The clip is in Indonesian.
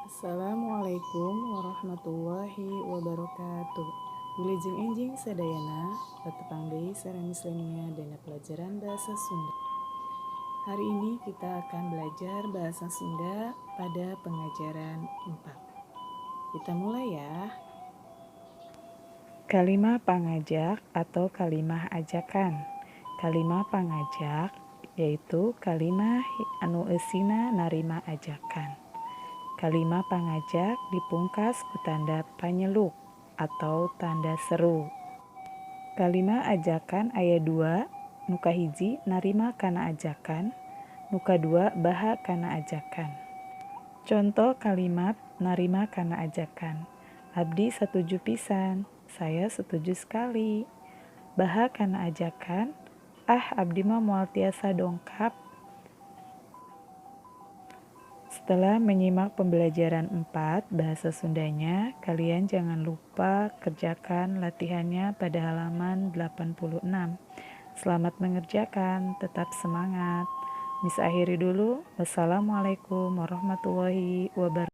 Assalamualaikum warahmatullahi wabarakatuh. Wilujeng enjing sadayana, patepang deui sareng mislenia dina pelajaran bahasa Sunda. Hari ini kita akan belajar bahasa Sunda pada pengajaran 4. Kita mulai ya. Kalimah pangajak atau kalimah ajakan. Kalimah pangajak yaitu kalimah anu eusina narima ajakan. Kalimah pangajak dipungkas ku tanda panyeluk atau tanda seru. Kalimah ajakan aya 2, nu kahiji narima kana ajakan, nu kadua baha kana ajakan. Contoh kalimat narima kana ajakan. Abdi setuju pisan, saya setuju sekali. Baha kana ajakan, abdi mah moal tiasa dongkap. Setelah menyimak pembelajaran 4 bahasa Sundanya, kalian jangan lupa kerjakan latihannya pada halaman 86. Selamat mengerjakan, tetap semangat. Miss akhiri dulu. Wassalamualaikum warahmatullahi wabarakatuh.